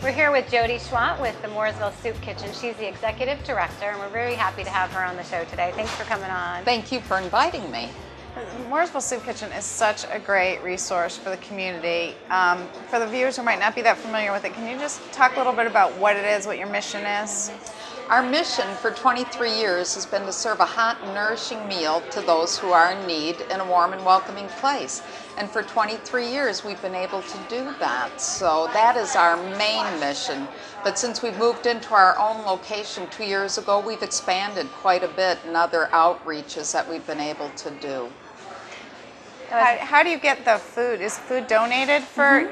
We're here with Jody Schwant with the Mooresville Soup Kitchen. She's the executive director, and we're very happy to have her on the show today. Thanks for coming on. Thank you for inviting me. Mooresville Soup Kitchen is such a great resource for the community. For the viewers who might not be that familiar with it, can you just talk a little bit about what it is, what your mission is? Our mission for 23 years has been to serve a hot and nourishing meal to those who are in need in a warm and welcoming place. And for 23 years we've been able to do that. So that is our main mission. But since we moved into our own location 2 years ago, we've expanded quite a bit in other outreaches that we've been able to do. How do you get the food? Is food donated for?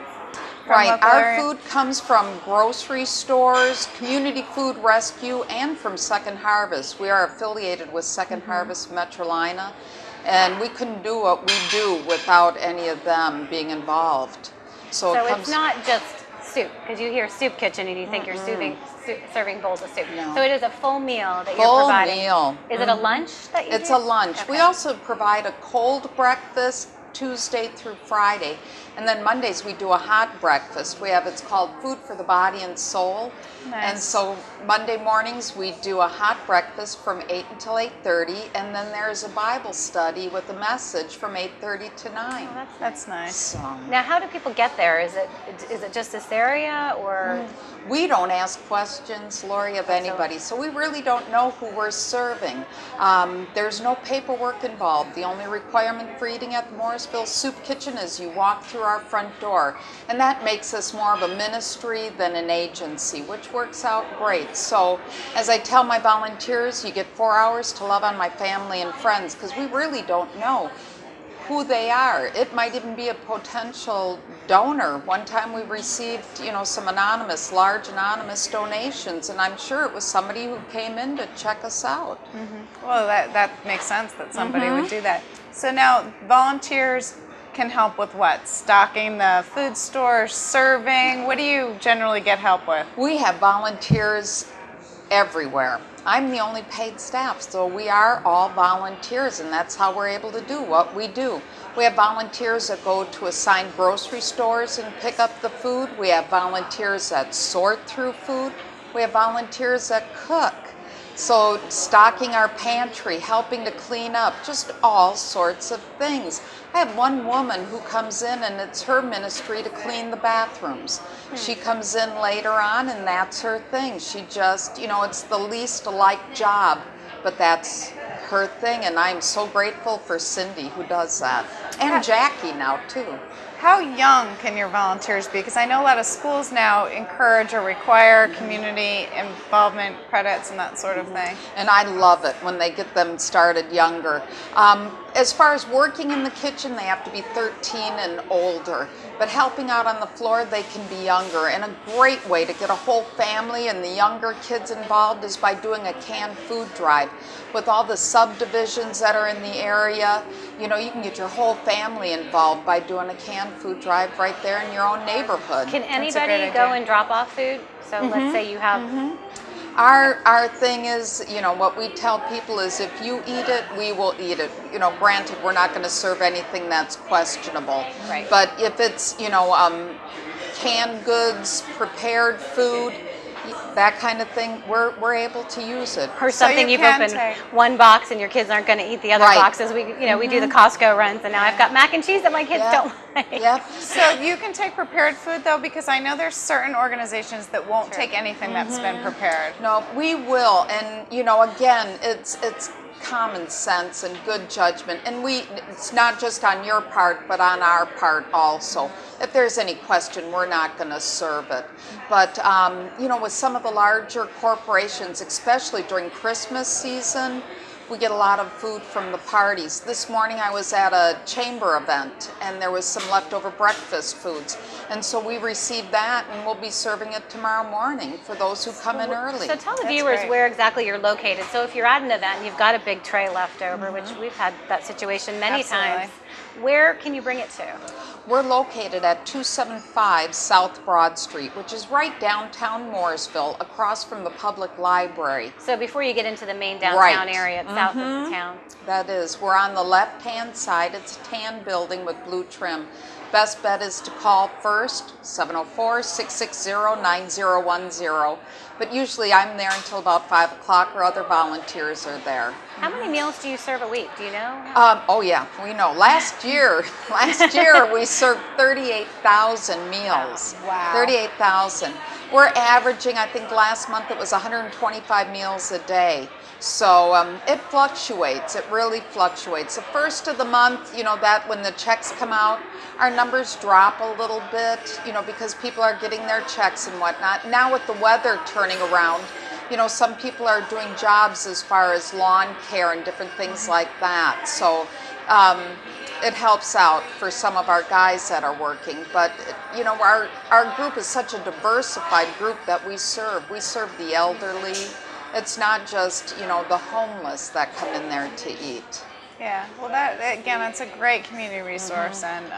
Right, our food comes from grocery stores, Community Food Rescue, and from Second Harvest. We are affiliated with Second Harvest Metrolina, and we couldn't do what we do without any of them being involved. So it's not just soup, because you hear soup kitchen and you think you're serving bowls of soup. No. So it is a full meal that you're providing. Full meal. Is it a lunch that you do? It's a lunch. Okay. We also provide a cold breakfast Tuesday through Friday, and then Mondays we do a hot breakfast. It's called Food for the Body and Soul. Nice. And so Monday mornings we do a hot breakfast from 8 until 8:30, and then there's a Bible study with a message from 8:30 to 9. Oh, that's nice. So, now, how do people get there? Is it just this area, or? we don't ask questions, Lori, of anybody, so we really don't know who we're serving. There's no paperwork involved. The only requirement for eating at the Mooresville Soup Kitchen is you walk through our front door, and that makes us more of a ministry than an agency, which works out great. So as I tell my volunteers, you get 4 hours to love on my family and friends, because we really don't know who they are. It might even be a potential donor. One time we received, some large anonymous donations, and I'm sure it was somebody who came in to check us out. Well, that makes sense that somebody would do that. So now volunteers can help with what? Stocking the food store, serving? What do you generally get help with? We have volunteers everywhere. I'm the only paid staff, so we are all volunteers, and that's how we're able to do what we do. We have volunteers that go to assigned grocery stores and pick up the food. We have volunteers that sort through food. We have volunteers that cook. So stocking our pantry, helping to clean up, just all sorts of things. I have one woman who comes in, and it's her ministry to clean the bathrooms. She comes in later on, and that's her thing. She just, it's the least liked job, but that's her thing, and I'm so grateful for Cindy who does that. And Jackie now, too. How young can your volunteers be? Because I know a lot of schools now encourage or require community involvement credits and that sort of thing. And I love it when they get them started younger. As far as working in the kitchen, they have to be 13 and older. But helping out on the floor, they can be younger. And a great way to get a whole family and the younger kids involved is by doing a canned food drive. With all the subdivisions that are in the area, you can get your whole family involved by doing a canned food drive right there in your own neighborhood. Can anybody go and drop off food? So let's say you have... Our thing is, what we tell people is if you eat it, we will eat it. Granted, we're not going to serve anything that's questionable. Right. But if it's, canned goods, prepared food, that kind of thing, we're able to use it. Or something you've opened one box and your kids aren't going to eat the other boxes. We do the Costco runs, and now I've got mac and cheese that my kids don't like. Yep. So you can take prepared food though, because I know there's certain organizations that won't take anything that's been prepared. No, we will, and again, it's common sense and good judgment, and it's not just on your part, but on our part also. If there's any question, we're not going to serve it. But with some of the larger corporations, especially during Christmas season, we get a lot of food from the parties. This morning I was at a chamber event, and there was some leftover breakfast foods. And so we received that, and we'll be serving it tomorrow morning for those who come in early. So tell the viewers where exactly you're located. So if you're at an event and you've got a big tray left over, which we've had that situation many times, where can you bring it to? We're located at 275 South Broad Street, which is right downtown Mooresville, across from the public library. So before you get into the main downtown area, it's south of the town. That is. We're on the left-hand side. It's a tan building with blue trim. best bet is to call first, 704-660-9010. But usually I'm there until about 5 o'clock, or other volunteers are there. How many meals do you serve a week? Do you know? Oh yeah, we know. Last year we served 38,000 meals. Wow. 38,000. We're averaging, I think last month it was 125 meals a day. So it fluctuates. It really fluctuates. The first of the month, that when the checks come out, our numbers drop a little bit, because people are getting their checks and whatnot. Now with the weather turning around, some people are doing jobs as far as lawn care and different things like that. So it helps out for some of our guys that are working. But, our group is such a diversified group that we serve. We serve the elderly. It's not just, the homeless that come in there to eat. Yeah, well, that's a great community resource, and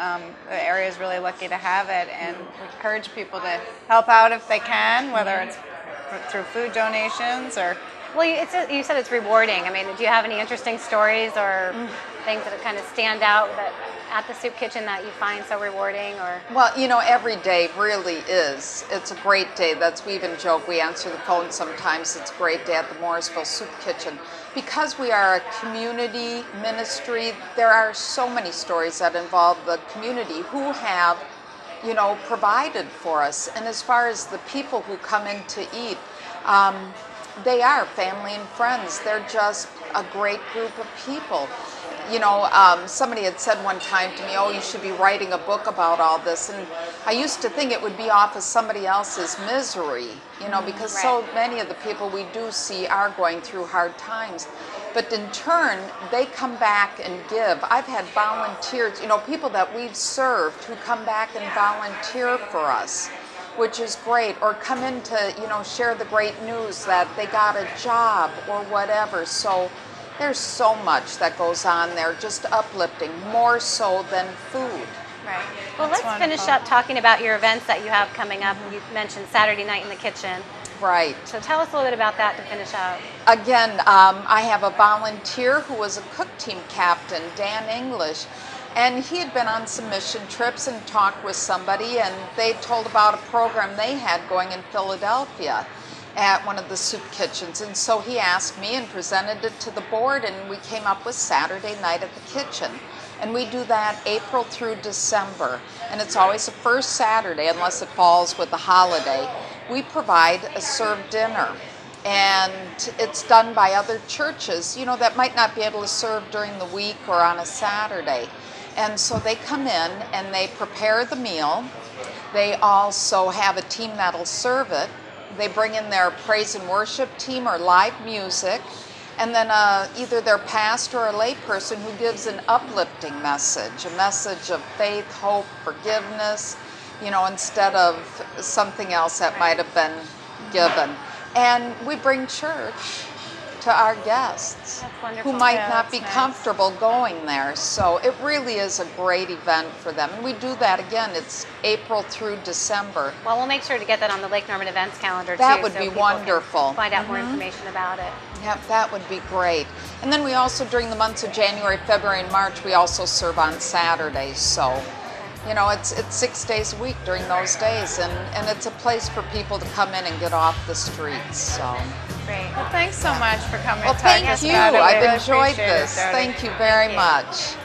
the area is really lucky to have it, and we encourage people to help out if they can, whether it's through food donations or... Well, you said it's rewarding. I mean, do you have any interesting stories or things that kind of stand out at the soup kitchen that you find so rewarding? Or well, every day really is. It's a great day. We even joke. We answer the phone sometimes. It's a great day at the Morrisville Soup Kitchen. Because we are a community ministry, there are so many stories that involve the community who have, provided for us. And as far as the people who come in to eat, they are family and friends. They're just a great group of people. Somebody had said one time to me, oh, you should be writing a book about all this. And I used to think it would be off of somebody else's misery, because so many of the people we do see are going through hard times. But in turn, they come back and give. I've had volunteers, people that we've served who come back and volunteer for us, which is great, or come in to, share the great news that they got a job or whatever. So there's so much that goes on there, just uplifting, more so than food. Right. Well, let's finish up talking about your events that you have coming up. You mentioned Saturday Night in the Kitchen. Right. So tell us a little bit about that to finish out. Again, I have a volunteer who was a cook team captain, Dan English, and he had been on some mission trips and talked with somebody, and they told about a program they had going in Philadelphia at one of the soup kitchens. And so he asked me and presented it to the board, and we came up with Saturday Night at the Kitchen. And we do that April through December. And it's always the first Saturday, unless it falls with a holiday. We provide a served dinner. And it's done by other churches, that might not be able to serve during the week or on a Saturday. And so they come in and they prepare the meal. They also have a team that'll serve it. They bring in their praise and worship team or live music, and then either their pastor or a layperson who gives an uplifting message, a message of faith, hope, forgiveness, instead of something else that might have been given. And we bring church to our guests who might not be comfortable going there. So it really is a great event for them. And we do that again. It's April through December. Well, we'll make sure to get that on the Lake Norman events calendar too. That would so be people wonderful. can find out more information about it. Yep, that would be great. And then we also, during the months of January, February, and March, we also serve on Saturdays. So, it's 6 days a week during those days, and it's a place for people to come in and get off the streets. So. Great. Well, thanks so much for coming. Well, and talking thank to us you. about it. I've Really enjoyed appreciate it, this. Jody. Thank you very much.